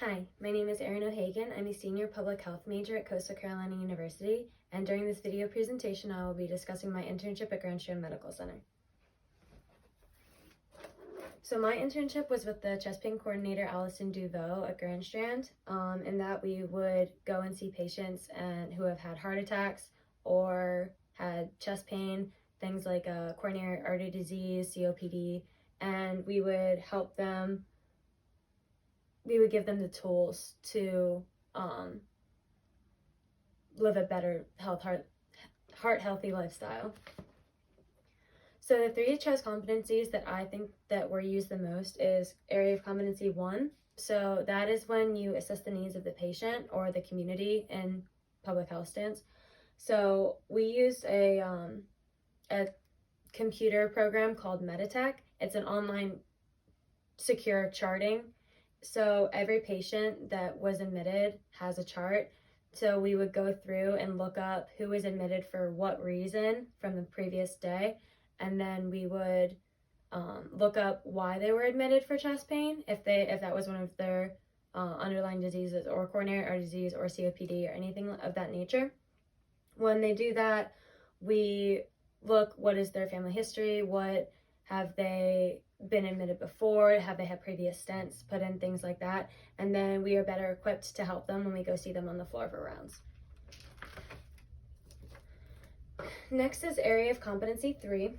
Hi, my name is Erin O'Hagan. I'm a senior public health major at Coastal Carolina University, and during this video presentation, I will be discussing my internship at Grand Strand Medical Center. So my internship was with the chest pain coordinator, Allison Duveau at Grand Strand, in that we would go and see patients who have had heart attacks or had chest pain, things like coronary artery disease, COPD, and we would help them. We would give them the tools to live a better heart healthy lifestyle. So the 3 chest competencies that I think that were used the most is area of competency 1. So that is when you assess the needs of the patient or the community in public health stance. So we used a computer program called Meditech. It's an online secure charting. So every patient that was admitted has a chart. So we would go through and look up who was admitted for what reason from the previous day. And then we would look up why they were admitted for chest pain, if that was one of their underlying diseases or coronary artery disease or COPD or anything of that nature. When they do that, we look what is their family history, what have they been admitted before, have they had previous stents put in, things like that, and then we are better equipped to help them when we go see them on the floor for rounds. Next is area of competency 3.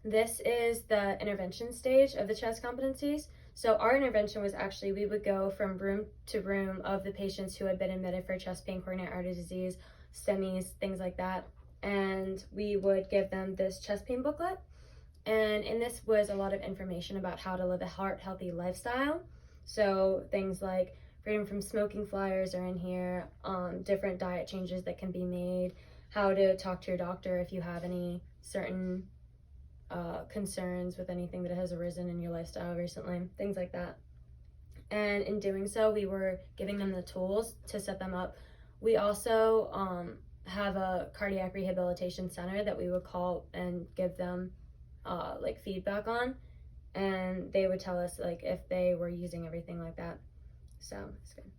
This is the intervention stage of the chest competencies. So our intervention was actually, we would go from room to room of the patients who had been admitted for chest pain, coronary artery disease, STEMIs, things like that, and we would give them this chest pain booklet. And in this was a lot of information about how to live a heart-healthy lifestyle. So things like freedom from smoking flyers are in here, different diet changes that can be made, how to talk to your doctor if you have any certain concerns with anything that has arisen in your lifestyle recently, things like that. And in doing so, we were giving them the tools to set them up. We also have a cardiac rehabilitation center that we would call and give them like feedback on, and they would tell us like if they were using everything like that. So it's good.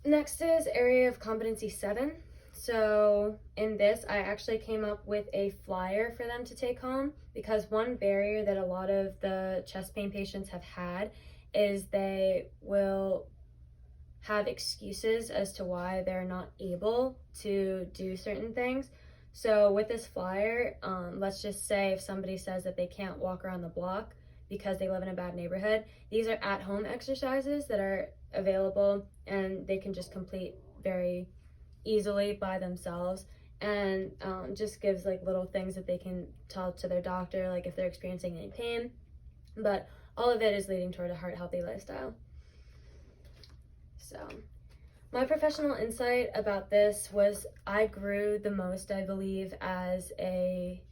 Next is area of competency 7. So in this, I actually came up with a flyer for them to take home, because one barrier that a lot of the chest pain patients have had is they will have excuses as to why they're not able to do certain things. So with this flyer, let's just say if somebody says that they can't walk around the block because they live in a bad neighborhood, these are at-home exercises that are available and they can just complete very easily by themselves, and just gives like little things that they can tell to their doctor, like if they're experiencing any pain. But all of it is leading toward a heart-healthy lifestyle. So my professional insight about this was I grew the most, I believe, as a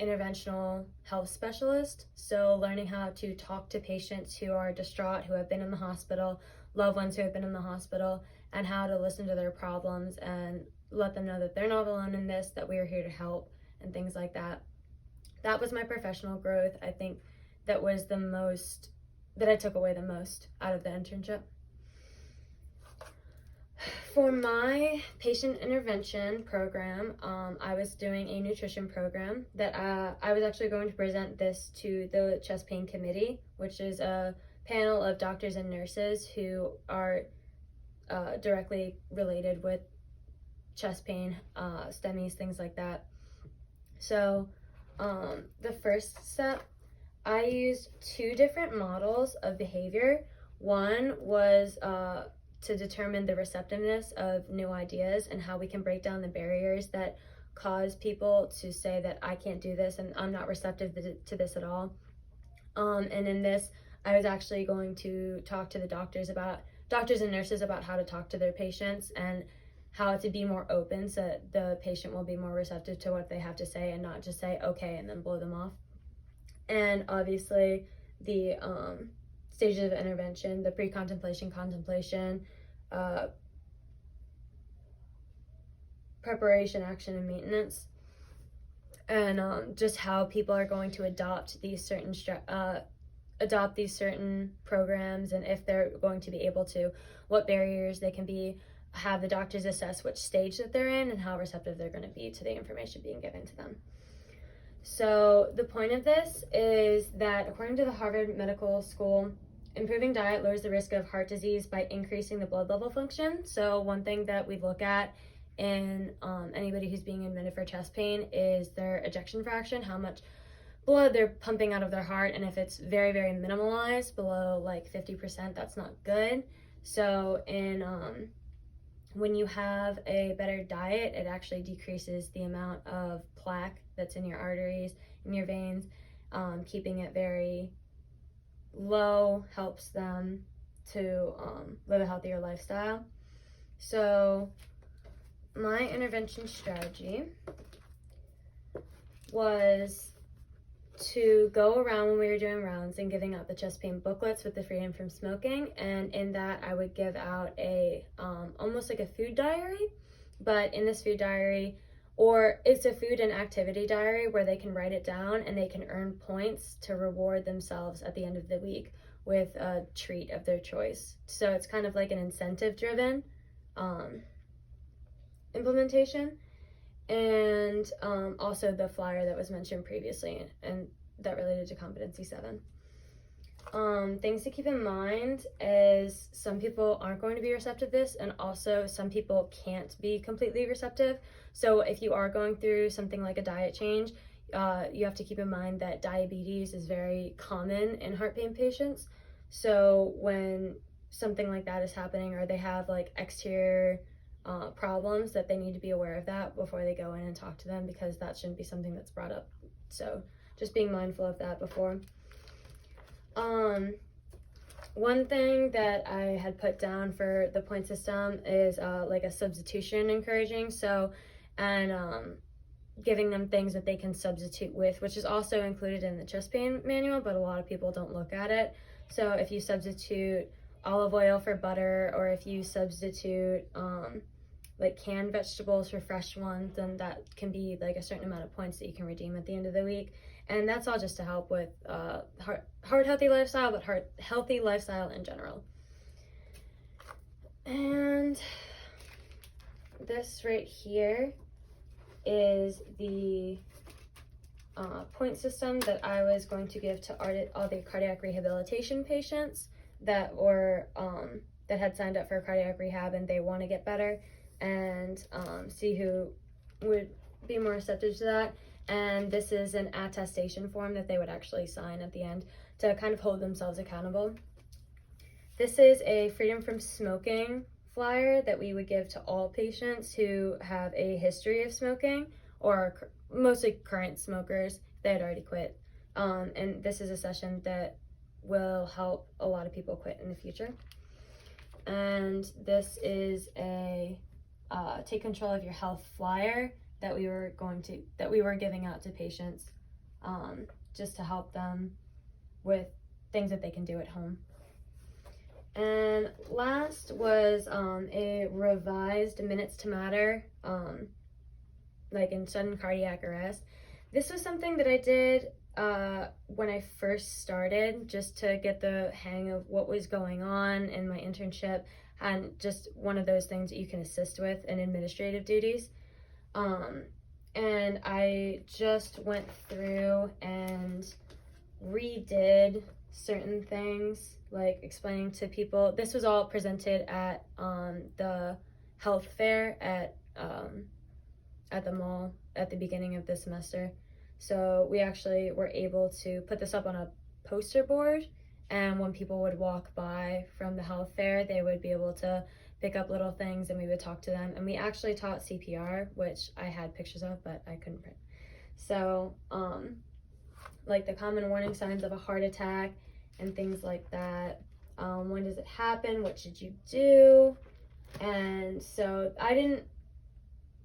interventional health specialist. So learning how to talk to patients who are distraught, who have been in the hospital, loved ones who have been in the hospital, and how to listen to their problems and let them know that they're not alone in this, that we are here to help, and things like that. That was my professional growth. I think that was the most, that I took away the most out of the internship. For my patient intervention program, I was doing a nutrition program that I was actually going to present this to the chest pain committee, which is a panel of doctors and nurses who are directly related with chest pain, STEMIs, things like that. So the first step, I used 2 different models of behavior. One was to determine the receptiveness of new ideas and how we can break down the barriers that cause people to say that I can't do this and I'm not receptive to this at all. And in this, I was actually going to talk to the doctors and nurses about how to talk to their patients and how to be more open so that the patient will be more receptive to what they have to say and not just say okay and then blow them off. And obviously the stages of intervention, the pre-contemplation, contemplation, preparation, action, and maintenance, and just how people are going to adopt these certain adopt these certain programs, and if they're going to be able to, what barriers they can be, have the doctors assess which stage that they're in and how receptive they're going to be to the information being given to them. So the point of this is that according to the Harvard Medical School, improving diet lowers the risk of heart disease by increasing the blood level function. So one thing that we look at in anybody who's being admitted for chest pain is their ejection fraction, how much blood they're pumping out of their heart, and if it's very, very minimalized, below like 50%, that's not good. So when you have a better diet, it actually decreases the amount of plaque that's in your arteries, in your veins. Keeping it very low helps them to live a healthier lifestyle. So my intervention strategy was to go around when we were doing rounds and giving out the chest pain booklets with the freedom from smoking, and in that I would give out a almost like a food diary, but in this food diary, or it's a food and activity diary where they can write it down and they can earn points to reward themselves at the end of the week with a treat of their choice. So it's kind of like an incentive driven implementation. And also the flyer that was mentioned previously and that related to competency 7. Things to keep in mind is some people aren't going to be receptive to this, and also some people can't be completely receptive. So if you are going through something like a diet change, you have to keep in mind that diabetes is very common in heart pain patients. So when something like that is happening, or they have like exterior problems, that they need to be aware of that before they go in and talk to them, because that shouldn't be something that's brought up. So just being mindful of that before. One thing that I had put down for the point system is like a substitution encouraging. So, and giving them things that they can substitute with, which is also included in the chest pain manual, but a lot of people don't look at it. So if you substitute olive oil for butter, or if you substitute like canned vegetables for fresh ones, then that can be like a certain amount of points that you can redeem at the end of the week. And that's all just to help with heart healthy lifestyle, but heart healthy lifestyle in general. And this right here is the point system that I was going to give to all the cardiac rehabilitation patients that were that had signed up for cardiac rehab and they want to get better, and see who would be more receptive to that. And this is an attestation form that they would actually sign at the end to kind of hold themselves accountable. This is a freedom from smoking flyer that we would give to all patients who have a history of smoking, or mostly current smokers. They had already quit. And this is a session that will help a lot of people quit in the future. And this is a take control of your health flyer that we were giving out to patients, just to help them with things that they can do at home. And last was a revised minutes to matter, like in sudden cardiac arrest. This was something that I did when I first started, just to get the hang of what was going on in my internship, and just one of those things that you can assist with in administrative duties. And I just went through and redid certain things, like explaining to people. This was all presented at the health fair at the mall at the beginning of this semester. So we actually were able to put this up on a poster board, and when people would walk by from the health fair, they would be able to pick up little things and we would talk to them. And we actually taught CPR, which I had pictures of, but I couldn't print. So like the common warning signs of a heart attack and things like that. When does it happen? What should you do? And so I didn't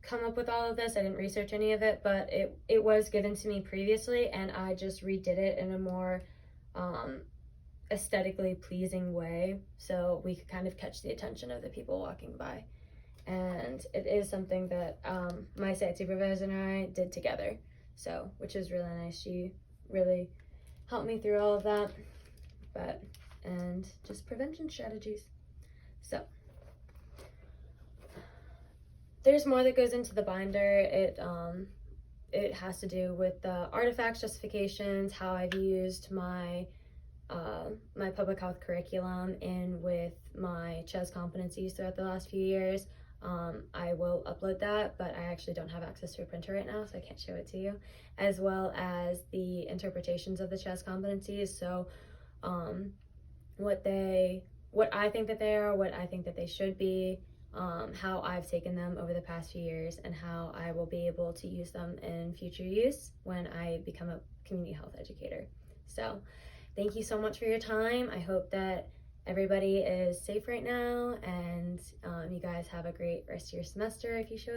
come up with all of this. I didn't research any of it, but it was given to me previously, and I just redid it in a more aesthetically pleasing way, so we could kind of catch the attention of the people walking by. And it is something that my site supervisor and I did together, so which is really nice. She really helped me through all of that. and just prevention strategies. So there's more that goes into the binder. It has to do with the artifacts, justifications, how I've used my my public health curriculum and with my CHES competencies throughout the last few years. I will upload that, but I actually don't have access to a printer right now, so I can't show it to you, as well as the interpretations of the CHES competencies. So what I think that they are, what I think that they should be, how I've taken them over the past few years, and how I will be able to use them in future use when I become a community health educator. So thank you so much for your time. I hope that everybody is safe right now, and you guys have a great rest of your semester if you show